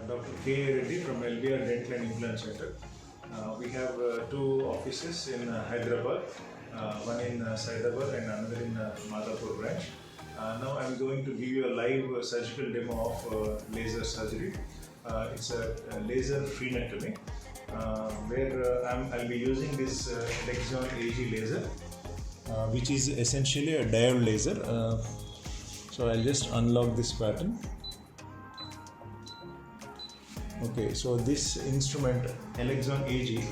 Dr.K.A.Reddy from LBR Dental and Implant Center. We have two offices in Hyderabad, one in Saidabad and another in Madhapur branch. Now I'm going to give you a live surgical demo of laser surgery. It's a laser frenectomy where I'll be using this Lexon AG laser, which is essentially a diode laser. So I'll just unlock this pattern. Okay, so this instrument Lexon AG,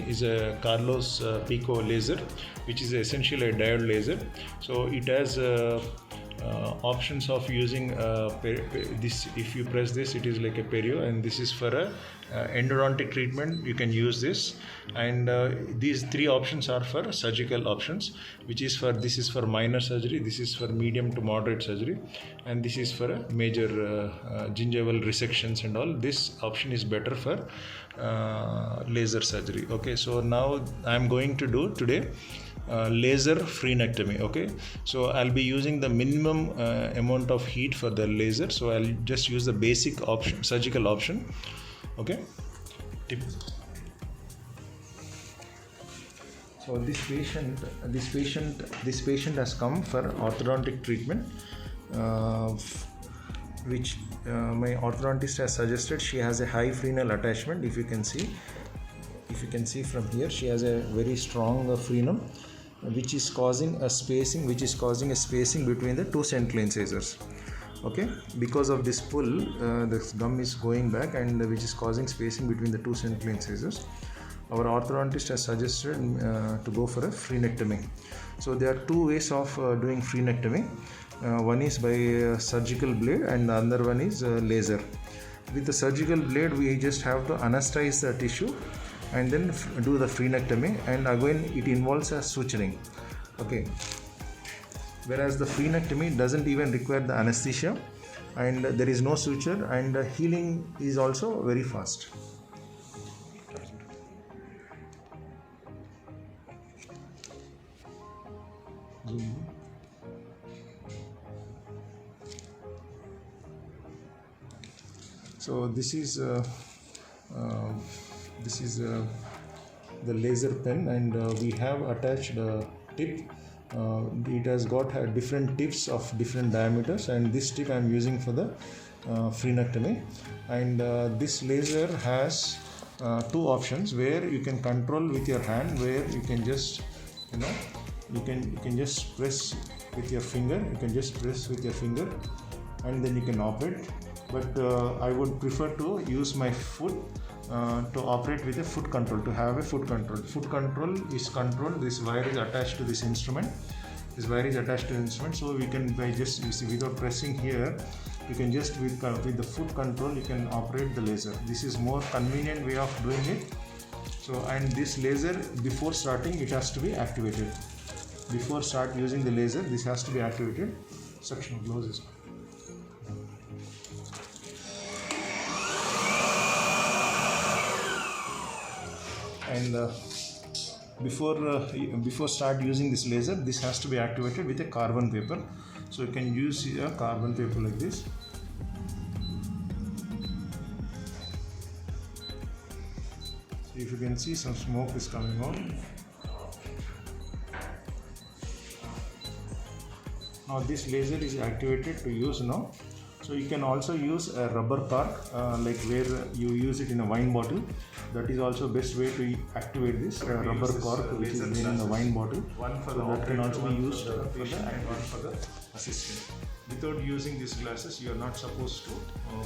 is a Carlos Pico laser, which is essentially a diode laser. So it has options of using this. If you press this, it is like a perio, and this is for a endodontic treatment. You can use this, and these three options are for surgical options, this is for minor surgery, this is for medium to moderate surgery, and this is for a major gingival resections and all. This option is better for laser surgery. Okay, so now I'm going to do today laser frenectomy. Okay, so I'll be using the minimum amount of heat for the laser, so I'll just use the basic option, surgical option. Okay, tip. So this patient has come for orthodontic treatment, which my orthodontist has suggested. She has a high frenal attachment. If you can see from here, she has a very strong frenum, which is causing a spacing between the two central incisors. Okay, because of this pull, the gum is going back, and which is causing spacing between the two central incisors. Our orthodontist has suggested to go for a frenectomy. So there are two ways of doing frenectomy. One is by surgical blade, and the other one is laser. With the surgical blade, we just have to anesthetize the tissue and then do the frenectomy, and again it involves a suturing. Okay, whereas the frenectomy doesn't even require the anesthesia, and there is no suture, and healing is also very fast. So this is the laser pen, and we have attached a tip. It has got different tips of different diameters, and this tip I am using for the frenectomy. And this laser has two options where you can control with your hand, where you can just you can just press with your finger. And then you can operate. But I would prefer to use my foot to operate with a foot control, to have a foot control. Foot control is controlled. This wire is attached to this instrument. So we can, by just, you see, without pressing here, you can just with the foot control you can operate the laser. This is more convenient way of doing it. So, and this laser, before starting, it has to be activated. Before start using the laser, this has to be activated. Suction closes. And before start using this laser, this has to be activated with a carbon paper. So you can use a carbon paper like this. So if you can see, some smoke is coming out. Now this laser is activated to use now. So you can also use a rubber cork, like where you use it in a wine bottle. That is also best way to activate this rubber cork, which is made in a wine bottle. One for the that can also be used for the and one for the assistant. Without using these glasses, you are not supposed to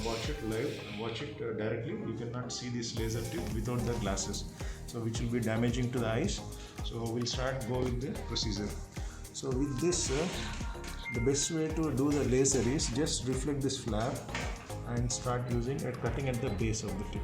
watch it live, watch it directly. You cannot see this laser tip without the glasses, so which will be damaging to the eyes. So we'll go with the procedure. So with this, the best way to do the laser is just reflect this flap and start using a cutting at the base of the tip.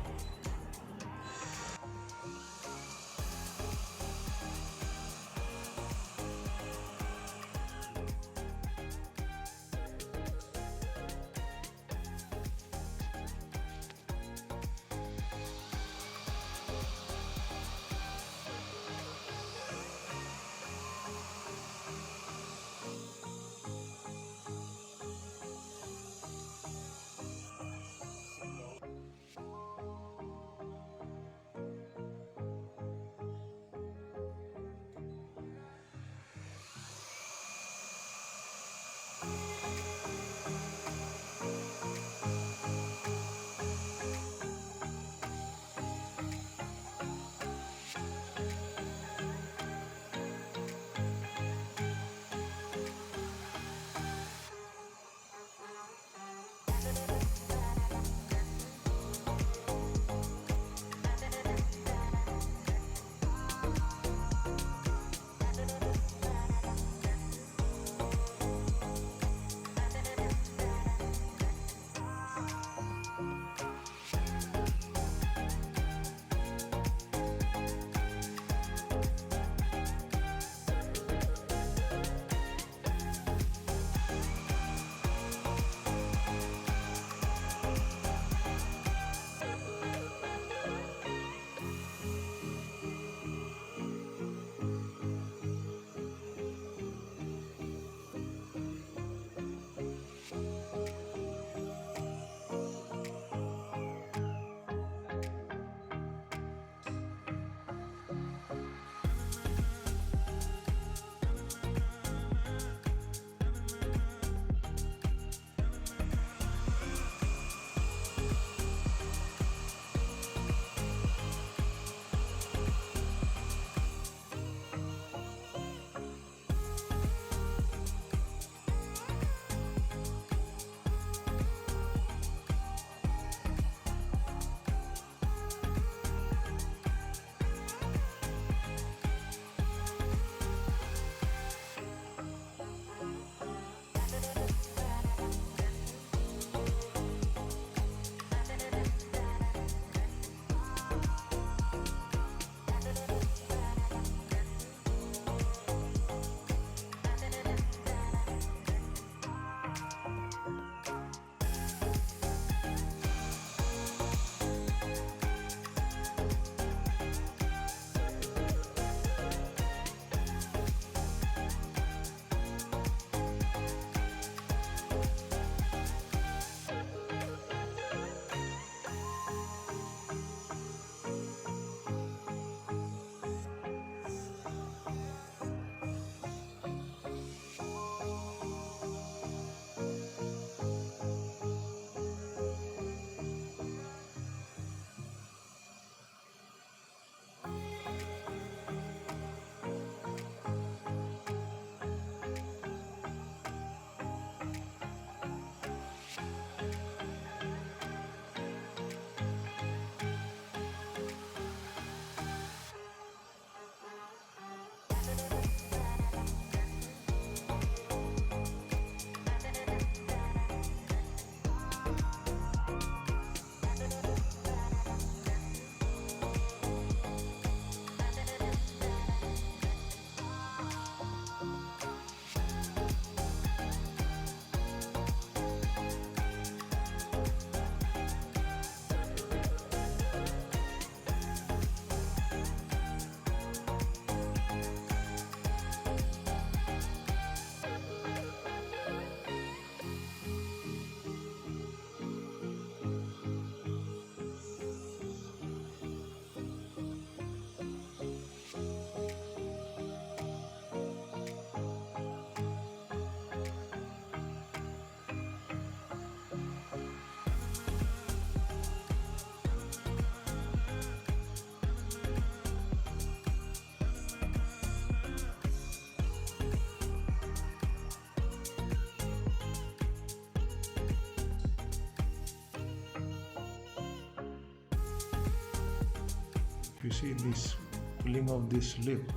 you see this pulling of this lip,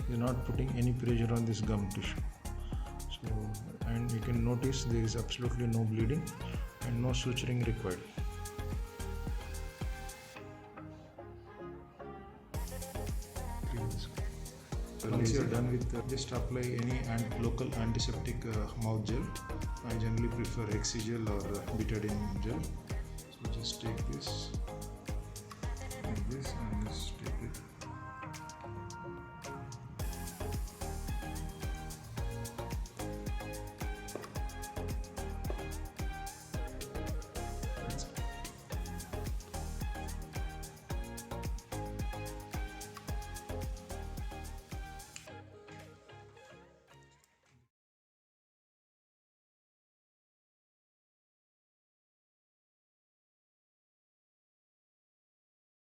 you're not putting any pressure on this gum tissue. So, and you can notice there is absolutely no bleeding and no suturing required. Once you are done with just apply any local antiseptic mouth gel. I generally prefer Hexigel or betadine gel. So just take this and this and just take it.